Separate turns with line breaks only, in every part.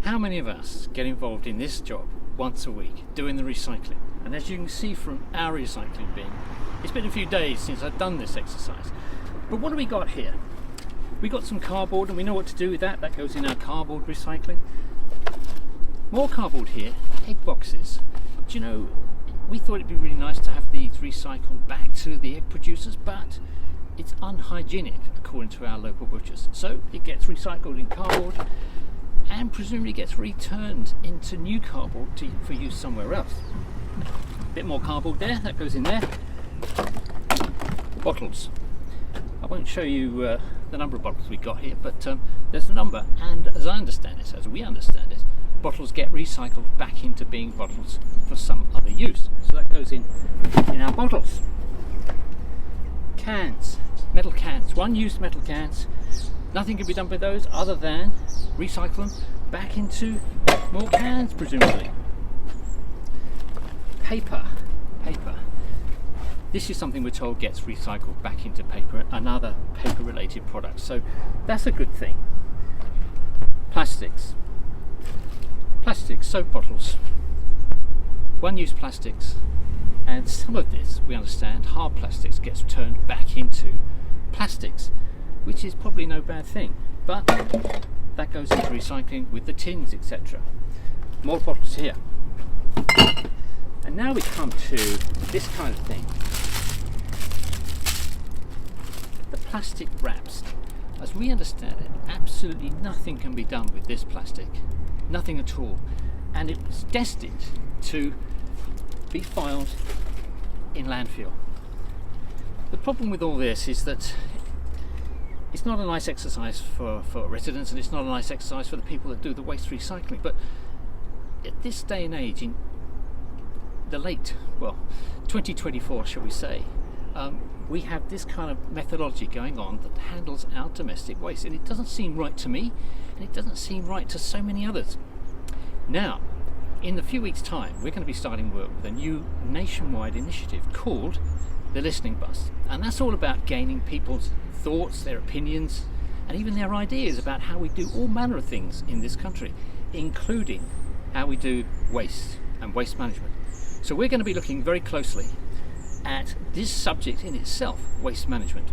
How many of us get involved in this job once a week, doing the recycling? And as you can see from our recycling bin, it's been a few days since I've done this exercise. But what do we got here? We got some cardboard, and we know what to do with that. That goes in our cardboard recycling. More cardboard here, egg boxes. Do you know, we thought it'd be really nice to have these recycled back to the egg producers, but it's unhygienic according to our local butchers. So it gets recycled in cardboard and presumably gets returned into new cardboard for use somewhere else. A bit more cardboard there, that goes in there. Bottles. I won't show you the number of bottles we got here, but there's a number, and as I understand it, as we understand it, bottles get recycled back into being bottles for some other use. So that goes in our bottles. Cans, metal cans, one-use metal cans. Nothing can be done with those other than recycle them back into more cans, presumably. Paper. This is something we're told gets recycled back into paper and other paper-related products, so that's a good thing. Plastics, soap bottles, one-use plastics, and some of this, we understand, hard plastics gets turned back into plastics, which is probably no bad thing, but that goes into recycling with the tins, etc. More bottles here. And now we come to this kind of thing. The plastic wraps. As we understand it, absolutely nothing can be done with this plastic. Nothing at all. And it was destined to be filed in landfill. The problem with all this is that it's not a nice exercise for residents, and it's not a nice exercise for the people that do the waste recycling. But at this day and age, in the late, 2024 shall we say, we have this kind of methodology going on that handles our domestic waste, and it doesn't seem right to me, and it doesn't seem right to so many others. Now, in a few weeks' time, we're going to be starting work with a new nationwide initiative called the Listening Bus, and that's all about gaining people's thoughts, their opinions, and even their ideas about how we do all manner of things in this country, including how we do waste and waste management. So we're going to be looking very closely at this subject in itself, waste management.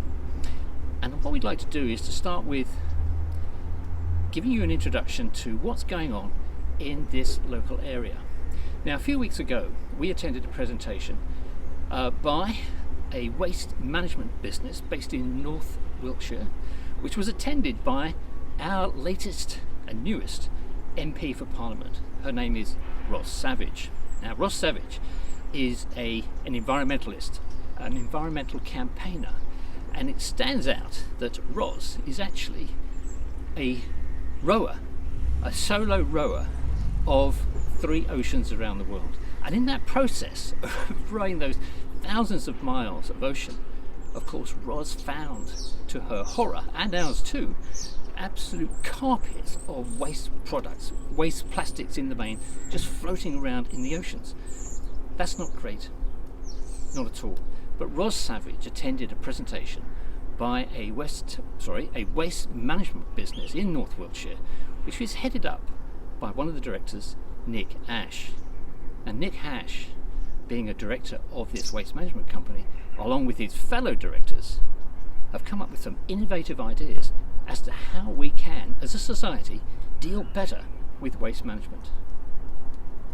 And what we'd like to do is to start with giving you an introduction to what's going on in this local area. Now, a few weeks ago, we attended a presentation by a waste management business based in North Wiltshire, which was attended by our latest and newest MP for Parliament. Her name is Ros Savage. Now, Ros Savage is an environmentalist, an environmental campaigner, and it stands out that Ros is actually a rower, a solo rower of 3 oceans around the world. And in that process of rowing those thousands of miles of ocean, of course, Ros found, to her horror, and ours too, absolute carpets of waste products, waste plastics in the main, just floating around in the oceans. That's not great, not at all. But Ros Savage attended a presentation by a waste management business in North Wiltshire, which was headed up by one of the directors, Nick Ash. And Nick Ash, being a director of this waste management company, along with his fellow directors, have come up with some innovative ideas as to how we can, as a society, deal better with waste management.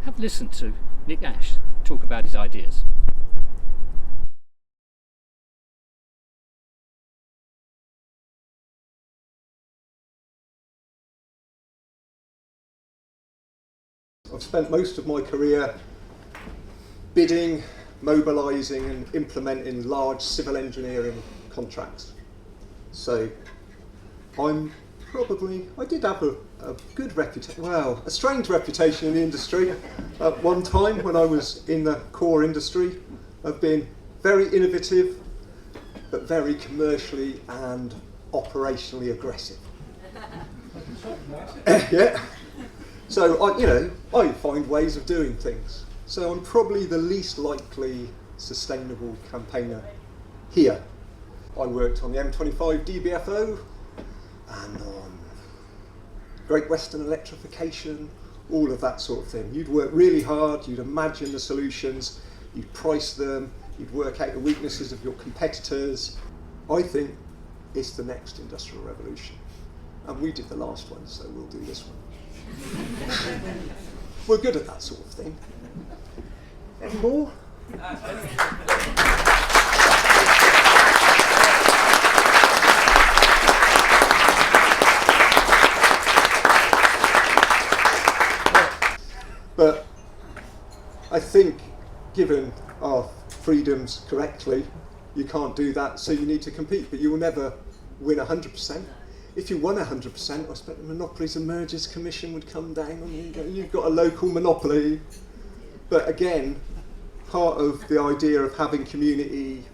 Have listened to Nick Ash talk about his ideas.
I've spent most of my career bidding, mobilising and implementing large civil engineering contracts. So I did have a good reputation, well, a strange reputation in the industry at one time when I was in the core industry of being very innovative, but very commercially and operationally aggressive. Yeah. So I find ways of doing things. So I'm probably the least likely sustainable campaigner here. I worked on the M25 DBFO and on Great Western electrification, all of that sort of thing. You'd work really hard, you'd imagine the solutions, you'd price them, you'd work out the weaknesses of your competitors. I think it's the next industrial revolution. And we did the last one, so we'll do this one. We're good at that sort of thing. Any more? But I think, given our freedoms correctly, you can't do that, so you need to compete. But you will never win 100%. If you won 100%, I expect the Monopolies and Mergers Commission would come down on you. You've got a local monopoly. But again, part of the idea of having community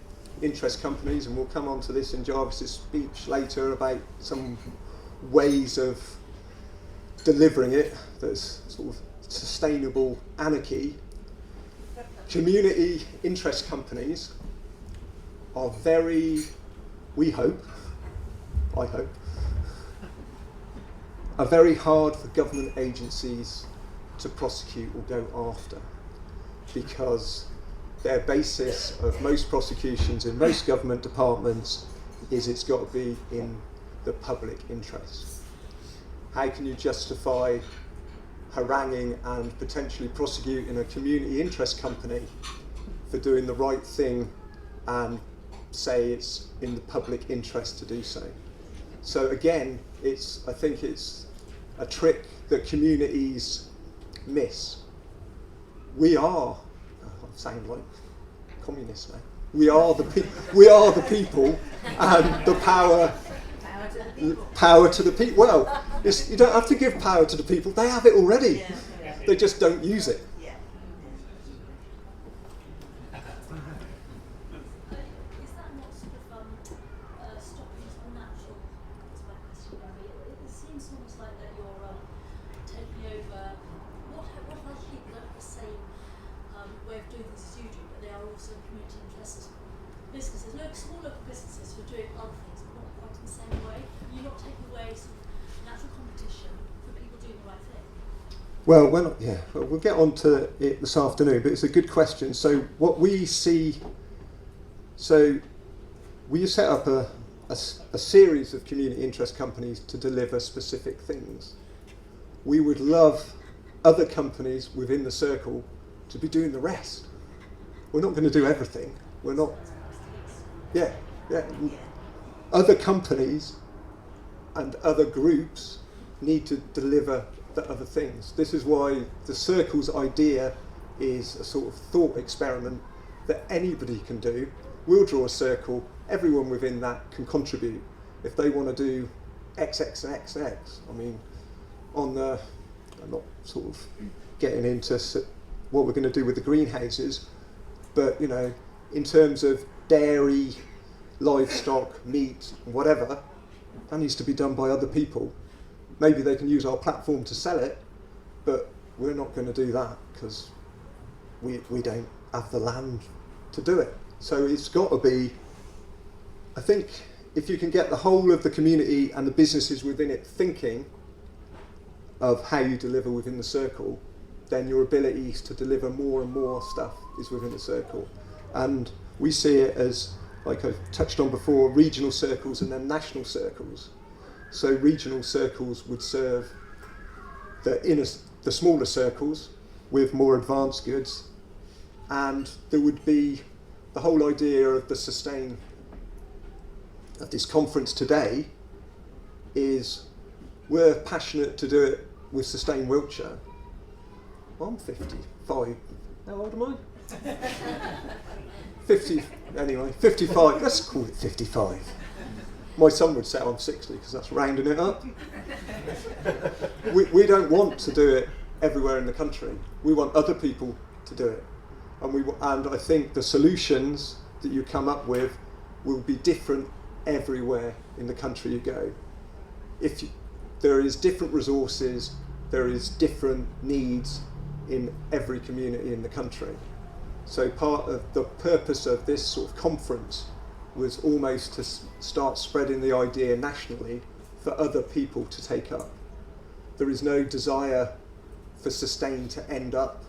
interest companies, and we'll come on to this in Jarvis's speech later about some ways of delivering it that's sort of sustainable anarchy. Community interest companies are very, we hope, I hope, are very hard for government agencies to prosecute or go after, because their basis of most prosecutions in most government departments is it's got to be in the public interest. How can you justify haranguing and potentially prosecuting a community interest company for doing the right thing and say it's in the public interest to do so? So again, I think it's a trick that communities miss. We are, I sound like communists now. We are the people, and the power to the people. Well, you don't have to give power to the people; they have it already. They just don't use it. Well, we'll get on to it this afternoon, but it's a good question. So what we see, so we set up a series of community interest companies to deliver specific things. We would love other companies within the circle to be doing the rest. We're not going to do everything. We're not, Other companies and other groups need to deliver the other things. This is why the circle's idea is a sort of thought experiment that anybody can do. We'll draw a circle, everyone within that can contribute. If they want to do XX and XX, I mean, I'm not sort of getting into what we're going to do with the greenhouses, but in terms of dairy, livestock, meat, whatever, that needs to be done by other people. Maybe they can use our platform to sell it, but we're not going to do that because we don't have the land to do it. So it's got to be, I think, if you can get the whole of the community and the businesses within it thinking of how you deliver within the circle, then your abilities to deliver more and more stuff is within the circle. And we see it as, like I've touched on before, regional circles and then national circles. So regional circles would serve the smaller circles with more advanced goods, and there would be the whole idea of the sustain of this conference today is we're passionate to do it with Sustain Wiltshire. Well, I'm 55. How old am I? 50, anyway, 55. Let's call it 55. My son would say I'm 60 because that's rounding it up. We don't want to do it everywhere in the country. We want other people to do it. And I think the solutions that you come up with will be different everywhere in the country you go. There is different resources, there is different needs in every community in the country. So part of the purpose of this sort of conference was almost to start spreading the idea nationally for other people to take up. there is no desire for Sustain to end up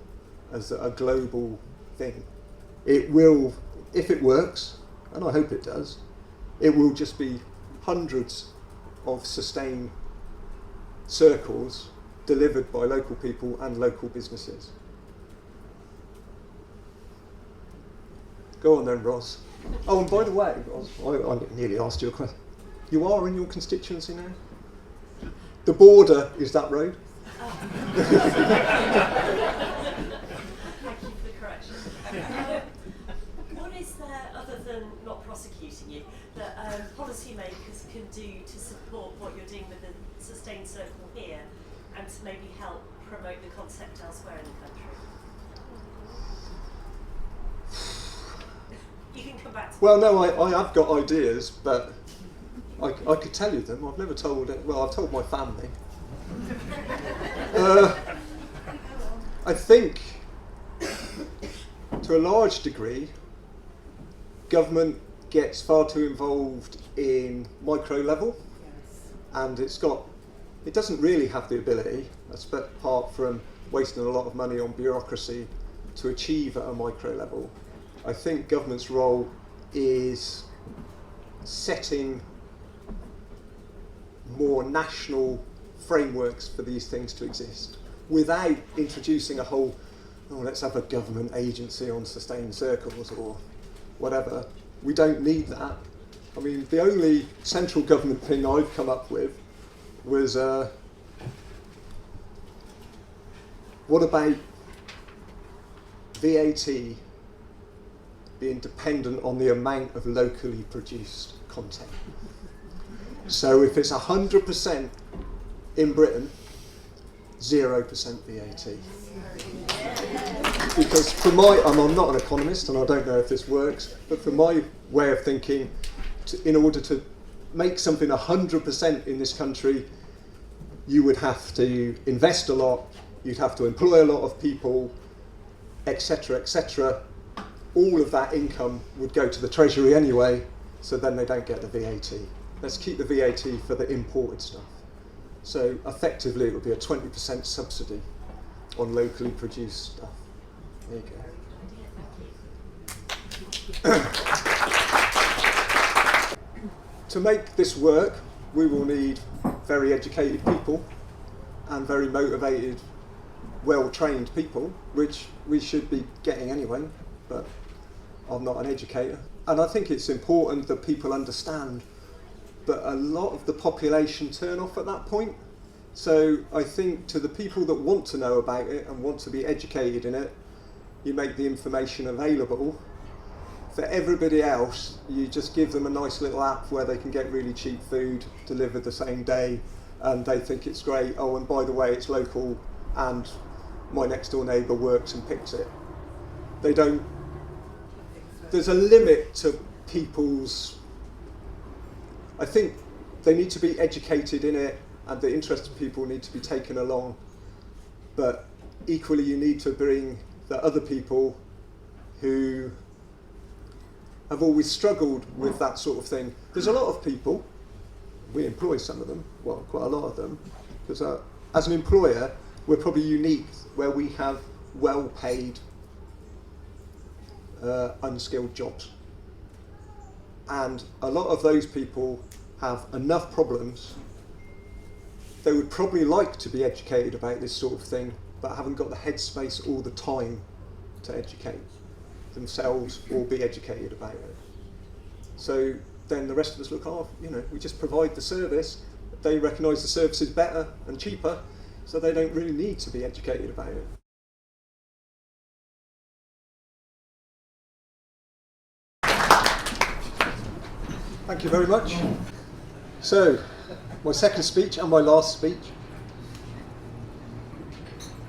as a global thing. It will, if it works, and I hope it does, it will just be hundreds of Sustain circles delivered by local people and local businesses. Go on then, Ros. Oh, and by the way, Ros, I nearly asked you a question. You are in your constituency now? The border is that road?
Thank you for the correction. What is there, other than not prosecuting you, that policymakers can do to support what you're doing with the Sustain Circle here and to maybe help promote the concept elsewhere in the country? You can come back to
Well, no, I have got ideas, but I could tell you them. I've never told it. Well, I've told my family. I think, to a large degree, government gets far too involved in micro level, and it doesn't really have the ability, apart from wasting a lot of money on bureaucracy, to achieve at a micro level. I think government's role is setting more national frameworks for these things to exist without introducing a whole, let's have a government agency on Sustain Circles or whatever. We don't need that. I mean, the only central government thing I've come up with was, what about VAT being dependent on the amount of locally produced content? So if it's 100% in Britain, 0% VAT. Because I'm not an economist and I don't know if this works, but from my way of thinking, in order to make something 100% in this country, you would have to invest a lot, you'd have to employ a lot of people, etc., etc. All of that income would go to the Treasury anyway, so then they don't get the VAT. Let's keep the VAT for the imported stuff. So effectively it would be a 20% subsidy on locally produced stuff. There you go. To make this work, we will need very educated people and very motivated, well-trained people, which we should be getting anyway, but I'm not an educator. And I think it's important that people understand, but a lot of the population turn off at that point. So I think to the people that want to know about it and want to be educated in it, you make the information available. For everybody else, you just give them a nice little app where they can get really cheap food delivered the same day, and they think it's great. Oh, and by the way, it's local, and my next door neighbour works and picks it. They don't. There's a limit to people's. I think they need to be educated in it, and the interested people need to be taken along. But equally, you need to bring the other people who have always struggled with that sort of thing. There's a lot of people, we employ some of them, well, quite a lot of them, because as an employer, we're probably unique where we have well-paid, unskilled jobs. And a lot of those people have enough problems. They would probably like to be educated about this sort of thing, but haven't got the headspace all the time to educate themselves or be educated about it. So then the rest of us look, we just provide the service. They recognise the service is better and cheaper, so they don't really need to be educated about it. Thank you very much. So, my second speech and my last speech.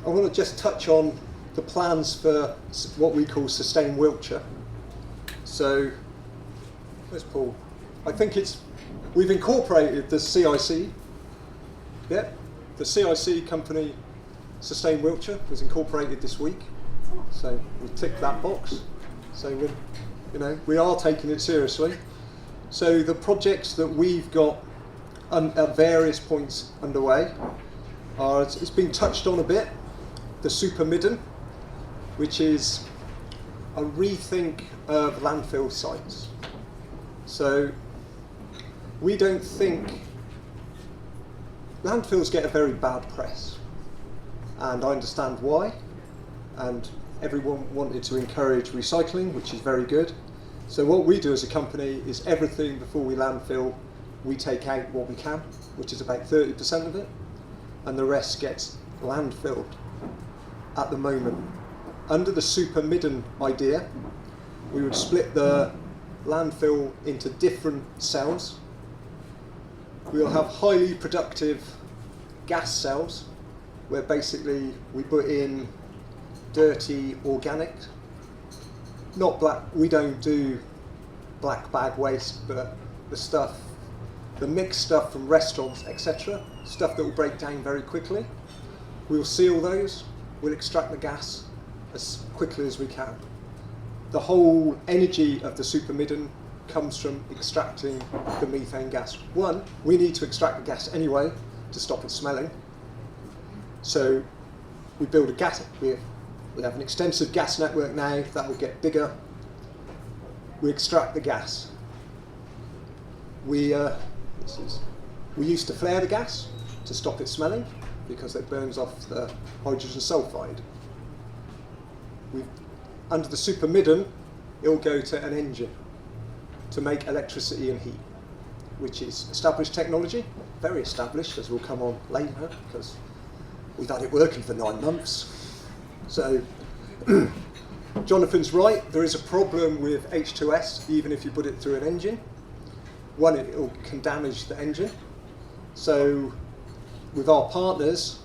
I want to just touch on the plans for what we call Sustain Wiltshire. So, where's Paul? I think we've incorporated the CIC. Yeah, the CIC company Sustain Wiltshire was incorporated this week. So we ticked that box. So we are taking it seriously. So the projects that we've got at various points underway it's been touched on a bit, the super midden, which is a rethink of landfill sites. So we don't think landfills get a very bad press, and I understand why, and everyone wanted to encourage recycling, which is very good. So what we do as a company is everything before we landfill, we take out what we can, which is about 30% of it, and the rest gets landfilled at the moment. Under the super midden idea, we would split the landfill into different cells. We'll have highly productive gas cells, where basically we put in dirty organic, not black, we don't do black bag waste, but the stuff, the mixed stuff from restaurants, etc., stuff that will break down very quickly. We'll seal those, we'll extract the gas as quickly as we can. The whole energy of the super midden comes from extracting the methane gas. One, we need to extract the gas anyway to stop it smelling. So we build a gas, we have an extensive gas network now that will get bigger. We extract the gas. We used to flare the gas to stop it smelling because it burns off the hydrogen sulfide. Under the super midden, it will go to an engine to make electricity and heat, which is established technology, very established, as we'll come on later, because we've had it working for 9 months. So Jonathan's right, there is a problem with H2S, even if you put it through an engine. One, it can damage the engine. So with our partners,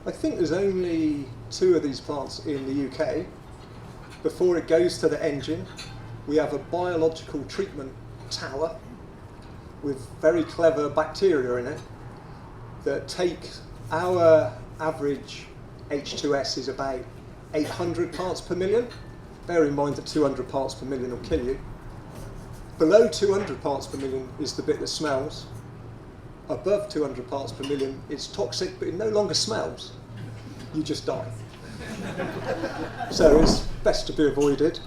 I think there's only 2 of these plants in the UK. Before it goes to the engine, we have a biological treatment tower with very clever bacteria in it that take our average H2S is about 800 parts per million. Bear in mind that 200 parts per million will kill you. Below 200 parts per million is the bit that smells. Above 200 parts per million, it's toxic, but it no longer smells. You just die. So it's best to be avoided.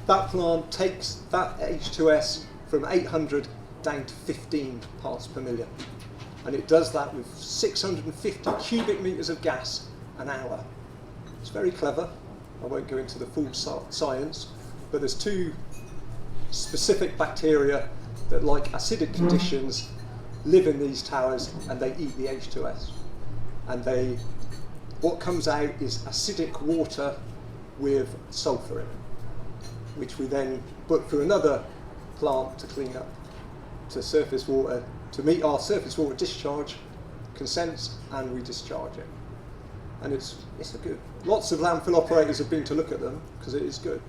That plant takes that H2S from 800 down to 15 parts per million. And it does that with 650 cubic meters of gas an hour. It's very clever. I won't go into the full science, but there's 2 specific bacteria that, like acidic conditions, live in these towers and they eat the H2S. And what comes out is acidic water with sulfur in it, which we then put through another plant to clean up to surface water, to meet our surface water discharge consents, and we discharge it. And it's a good. Lots of landfill operators have been to look at them because it is good.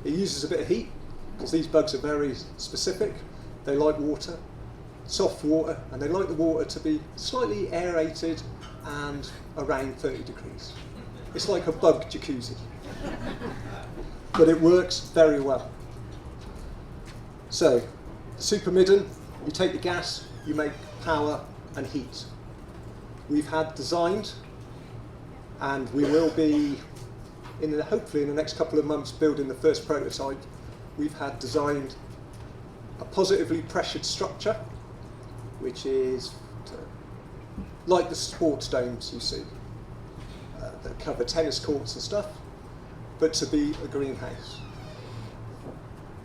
It uses a bit of heat because these bugs are very specific. They like water, soft water, and they like the water to be slightly aerated and around 30 degrees. It's like a bug jacuzzi. But it works very well. So, the super midden, you take the gas, you make power and heat. We've had designed, and we will be, hopefully in the next couple of months, building the first prototype. We've had designed a positively pressured structure, which is like the sports domes you see, that cover tennis courts and stuff, but to be a greenhouse.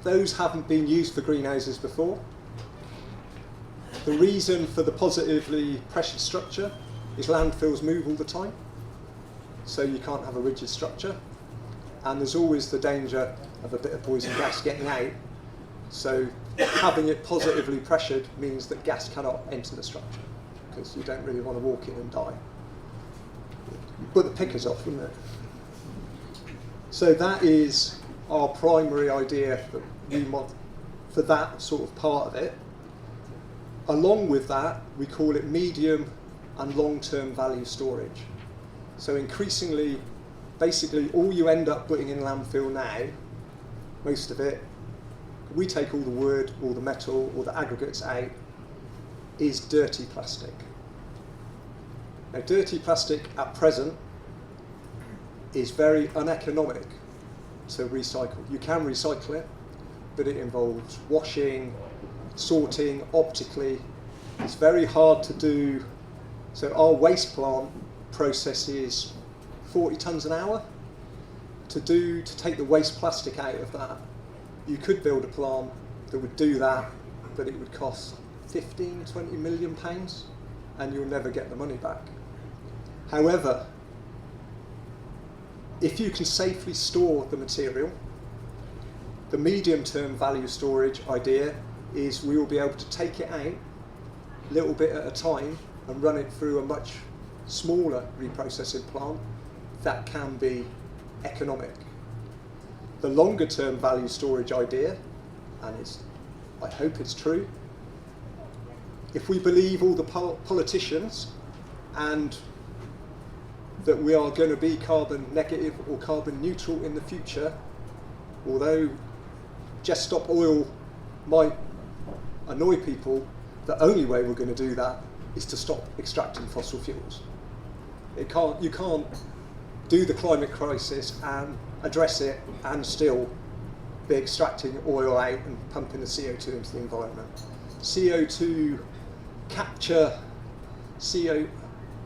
Those haven't been used for greenhouses before. The reason for the positively pressured structure is landfills move all the time, so you can't have a rigid structure, and there's always the danger of a bit of poison gas getting out, so having it positively pressured means that gas cannot enter the structure, because you don't really want to walk in and die. Put the pickers off, wouldn't it? So that is our primary idea that we want for that sort of part of it. Along with that, we call it medium and long-term value storage. So increasingly, basically all you end up putting in landfill now, most of it, we take all the wood, all the metal, all the aggregates out, is dirty plastic. Now, dirty plastic at present is very uneconomic to recycle. You can recycle it, but it involves washing, sorting, optically. It's very hard to do. So our waste plant processes 40 tonnes an hour. To take the waste plastic out of that, you could build a plant that would do that, but it would cost 15, 20 million pounds, and you'll never get the money back. However, if you can safely store the material, the medium-term value storage idea is we will be able to take it out a little bit at a time and run it through a much smaller reprocessing plant that can be economic. The longer-term value storage idea, and I hope it's true, if we believe all the politicians and that we are going to be carbon negative or carbon neutral in the future, although Just Stop Oil might annoy people, the only way we're going to do that is to stop extracting fossil fuels. You can't do the climate crisis and address it and still be extracting oil out and pumping the CO2 into the environment. CO2 capture,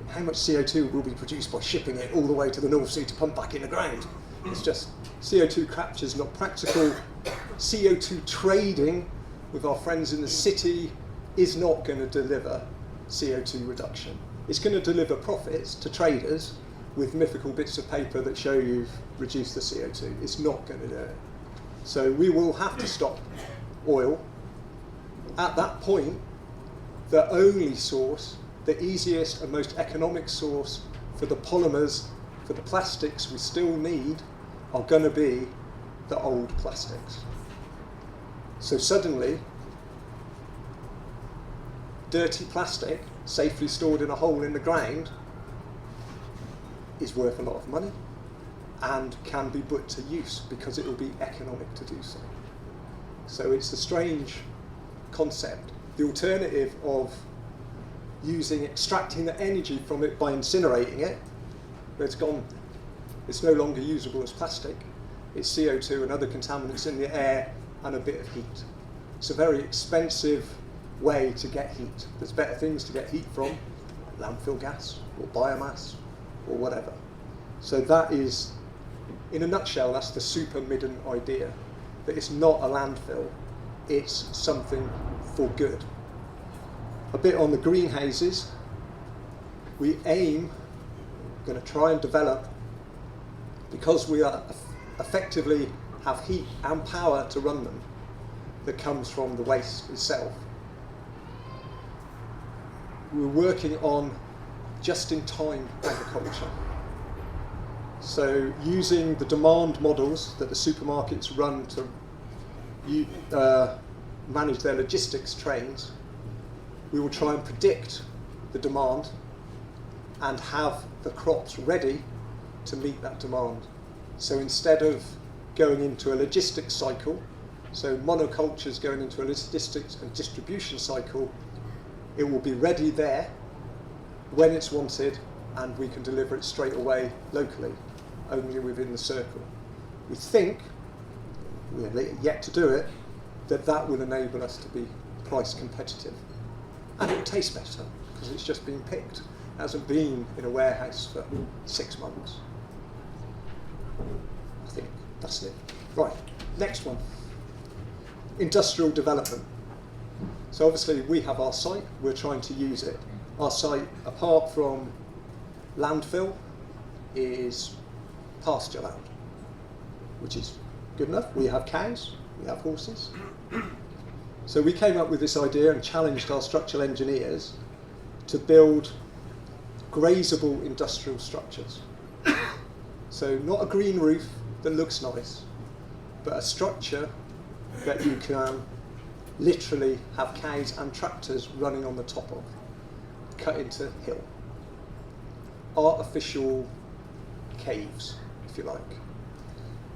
how much CO2 will be produced by shipping it all the way to the North Sea to pump back in the ground? It's just, CO2 capture is not practical. CO2 trading with our friends in the city is not going to deliver CO2 reduction. It's going to deliver profits to traders with mythical bits of paper that show you've reduced the CO2. It's not going to do it. So we will have to stop oil. At that point, the only source, the easiest and most economic source for the polymers, for the plastics we still need, are going to be the old plastics. So suddenly, dirty plastic safely stored in a hole in the ground is worth a lot of money and can be put to use because it will be economic to do so. So it's a strange concept. The alternative of extracting the energy from it by incinerating it, where it's no longer usable as plastic, it's CO2 and other contaminants in the air and a bit of heat. It's a very expensive way to get heat. There's better things to get heat from, landfill gas or biomass or whatever. So that is, in a nutshell, that's the super midden idea, that it's not a landfill, it's something for good. A bit on the greenhouses, we aim, going to try and develop, because we are effectively have heat and power to run them that comes from the waste itself. We're working on just-in-time agriculture. So using the demand models that the supermarkets run to manage their logistics trains, we will try and predict the demand and have the crops ready to meet that demand. So instead of going into a logistics cycle, so monocultures going into a logistics and distribution cycle, it will be ready there when it's wanted, and we can deliver it straight away locally, only within the circle. We think, we're yet to do it, that will enable us to be price competitive. And it will taste better, because it's just been picked. It hasn't been in a warehouse for 6 months. I think that's it. Right, next one. Industrial development. So obviously we have our site, we're trying to use it. Our site, apart from landfill, is pasture land, which is good enough. We have cows, we have horses. So we came up with this idea and challenged our structural engineers to build grazable industrial structures. So not a green roof that looks nice, but a structure that you can literally have cows and tractors running on the top of, cut into hill. Artificial caves, if you like.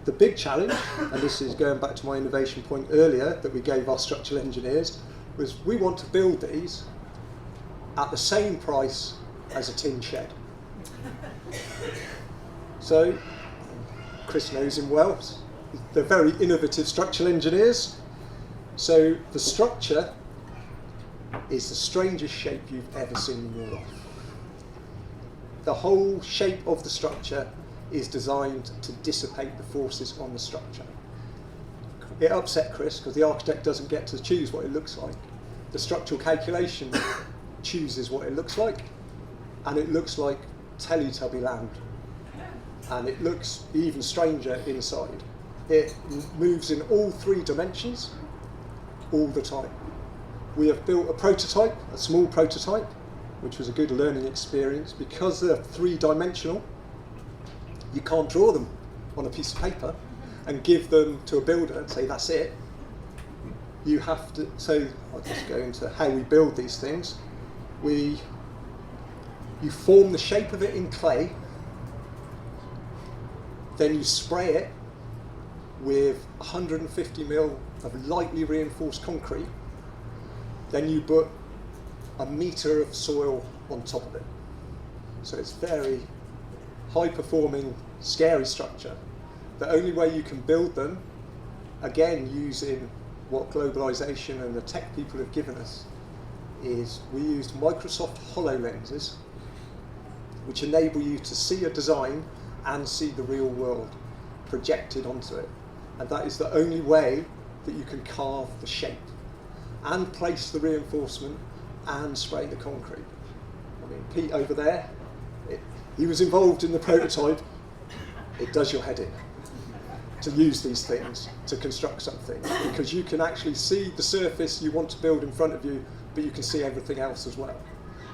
The big challenge, and this is going back to my innovation point earlier that we gave our structural engineers, was we want to build these at the same price as a tin shed. So, Chris knows him well. They're very innovative structural engineers. So the structure is the strangest shape you've ever seen in your life. The whole shape of the structure is designed to dissipate the forces on the structure. It upset Chris because the architect doesn't get to choose what it looks like. The structural calculation chooses what it looks like, and it looks like Teletubby Land. And it looks even stranger inside. It moves in all 3 dimensions all the time. We have built a prototype, a small prototype, which was a good learning experience. Because they're 3-dimensional, you can't draw them on a piece of paper and give them to a builder and say, that's it. You have to, so I'll just go into how we build these things. You form the shape of it in clay, then you spray it with 150 mil of lightly reinforced concrete, then you put a metre of soil on top of it. So it's very high performing, scary structure. The only way you can build them, again using what globalisation and the tech people have given us, is we used Microsoft HoloLenses, which enable you to see a design and see the real world projected onto it. And that is the only way that you can carve the shape and place the reinforcement and spray the concrete. I mean, Pete over there, he was involved in the prototype. It does your head in to use these things to construct something, because you can actually see the surface you want to build in front of you, but you can see everything else as well.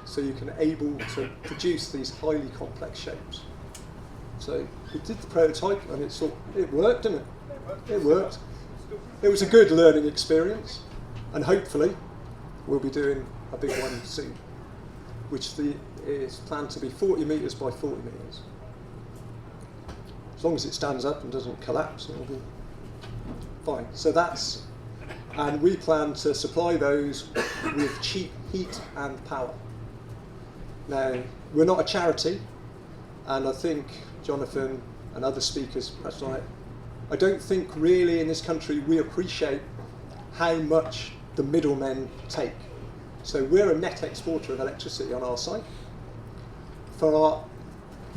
So you can able to produce these highly complex shapes. So we did the prototype and it worked, didn't it? It worked. It was a good learning experience, and hopefully we'll be doing a big one soon, which is planned to be 40 metres by 40 metres. As long as it stands up and doesn't collapse, it'll be fine. So that's, and we plan to supply those with cheap heat and power. Now, we're not a charity, and I think Jonathan and other speakers touched on it. I don't think really in this country we appreciate how much the middlemen take. So we're a net exporter of electricity on our site. For our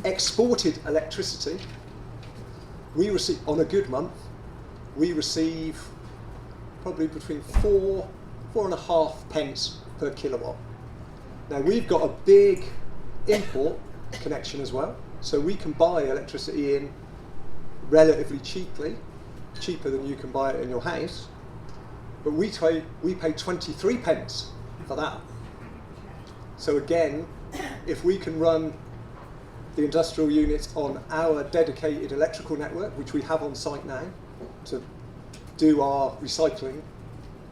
exported electricity, we receive, on a good month, we receive probably between 4.5 pence per kilowatt. Now we've got a big import connection as well, so we can buy electricity in relatively cheaply, cheaper than you can buy it in your house, but we pay 23 pence for that. So again, if we can run the industrial units on our dedicated electrical network, which we have on site now, to do our recycling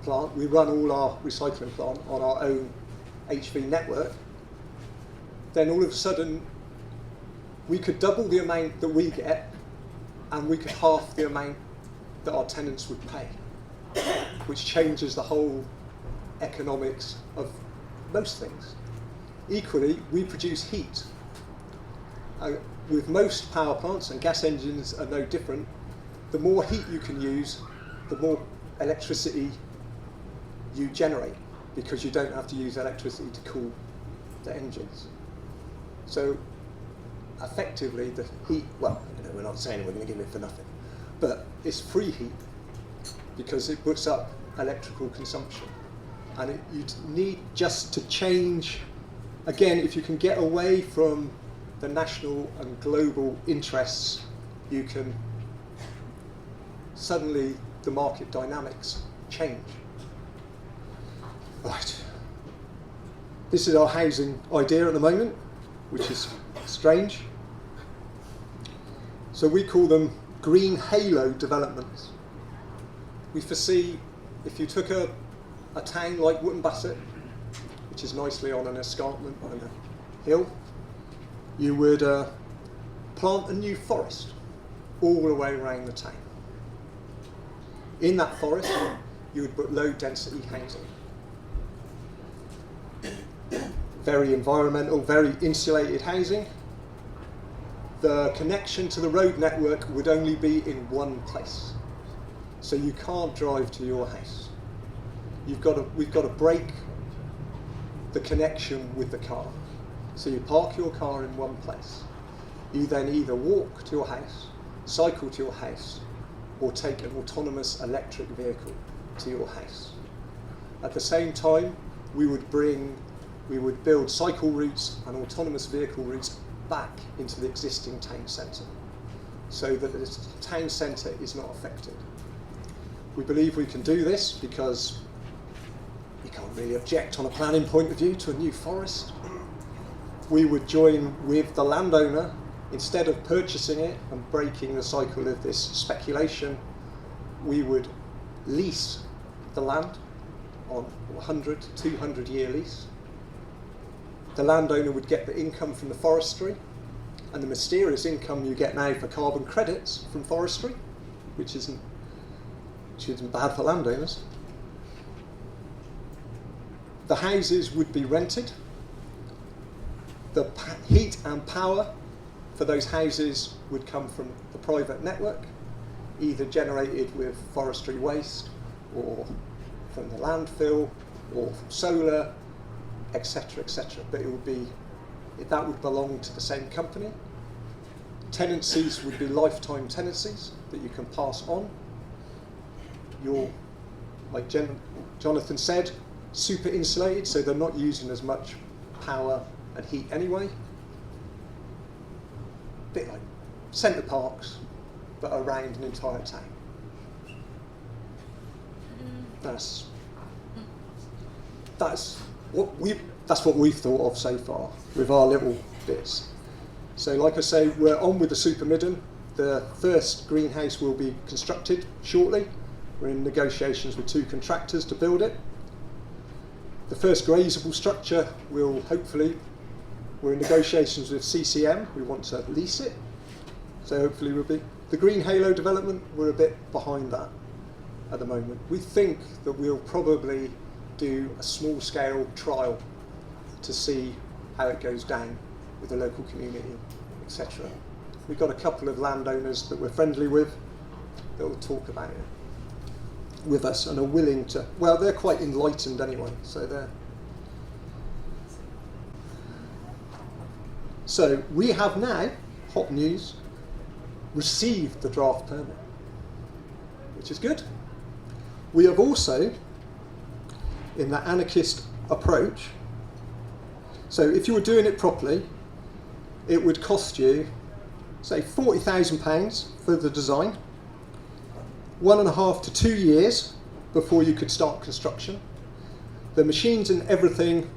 plant, we run all our recycling plant on our own HV network, then all of a sudden we could double the amount that we get, and we could half the amount that our tenants would pay, which changes the whole economics of most things. Equally, we produce heat. With most power plants, and gas engines are no different, the more heat you can use, the more electricity you generate, because you don't have to use electricity to cool the engines. So effectively the heat, well, we're not saying we're going to give it for nothing, but it's free heat because it puts up electrical consumption. And you need just to change, again, if you can get away from the national and global interests, you can suddenly the market dynamics change. Right. This is our housing idea at the moment, which is strange. So we call them green halo developments. We foresee, if you took a town like Wootton Bassett, which is nicely on an escarpment on a hill, you would plant a new forest all the way around the town. In that forest, you would put low density housing. very environmental, very insulated housing. The connection to the road network would only be in one place. So you can't drive to your house. We've got to break the connection with the car. So you park your car in one place. You then either walk to your house, cycle to your house, or take an autonomous electric vehicle to your house. At the same time, we would build cycle routes and autonomous vehicle routes back into the existing town centre, so that the town centre is not affected. We believe we can do this because you can't really object on a planning point of view to a new forest. We would join with the landowner. Instead of purchasing it and breaking the cycle of this speculation, we would lease the land on 100, 200-year lease. The landowner would get the income from the forestry and the mysterious income you get now for carbon credits from forestry, which isn't bad for landowners. The houses would be rented. The heat and power for those houses would come from the private network, either generated with forestry waste or from the landfill or from solar, etc., etc. But that would belong to the same company. Tenancies would be lifetime tenancies that you can pass on. You're, like Jonathan said, super insulated, so they're not using as much power and heat anyway. Bit like centre parks, but around an entire town. That's what we've thought of so far with our little bits. So, like I say, we're on with the Super Midden. The first greenhouse will be constructed shortly. We're in negotiations with 2 contractors to build it. The first grazable structure will hopefully. We're in negotiations with CCM. We want to lease it. So hopefully we'll be. The Green Halo development, we're a bit behind that at the moment. We think that we'll probably do a small scale trial to see how it goes down with the local community, etc. We've got a couple of landowners that we're friendly with that will talk about it with us and are willing to, well, they're quite enlightened anyway, so they're. So we have now, hot news, received the draft permit, which is good. We have also, in the anarchist approach, so if you were doing it properly, it would cost you, say, £40,000 for the design, 1.5 to 2 years before you could start construction. The machines and everything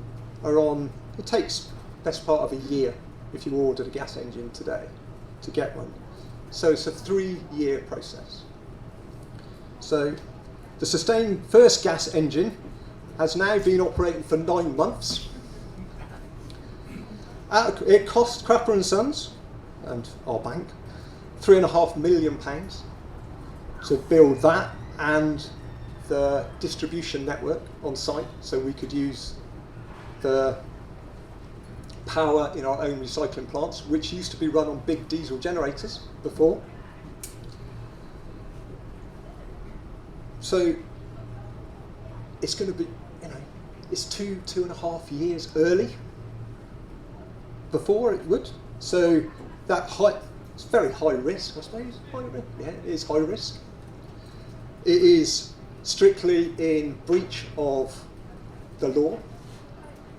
are on, it takes best part of a year if you ordered a gas engine today to get one. So it's a 3-year process. So the Sustain first gas engine has now been operating for 9 months. It cost Crapper & Sons and our bank £3.5 million to build that and the distribution network on site, so we could use the power in our own recycling plants, which used to be run on big diesel generators before. So it's going to be, it's 2.5 years early before it would. So it's very high risk, I suppose. Yeah, it is high risk. It is strictly in breach of the law,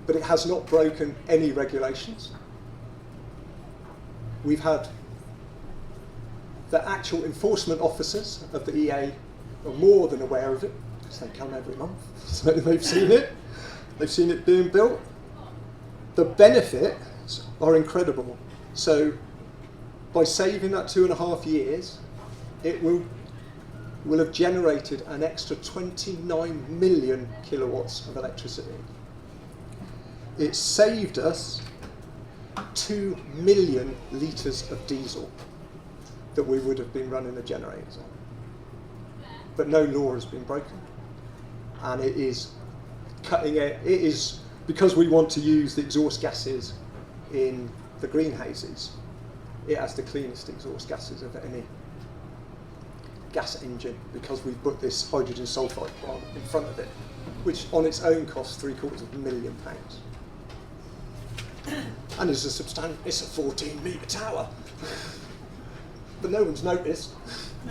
but it has not broken any regulations. We've had the actual enforcement officers of the EA are more than aware of it, because they come every month, so they've seen it. They've seen it being built. The benefits are incredible. So by saving that 2.5 years, it will have generated an extra 29 million kilowatts of electricity. It saved us 2 million litres of diesel that we would have been running the generators on. But no law has been broken. And it is cutting it. It is because we want to use the exhaust gases in the greenhouses, it has the cleanest exhaust gases of any gas engine, because we've put this hydrogen sulfide plant in front of it, which on its own costs £750,000. And it's a 14-metre tower. But no one's noticed.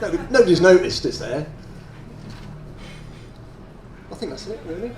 Nobody's noticed, is there? I think that's it, really.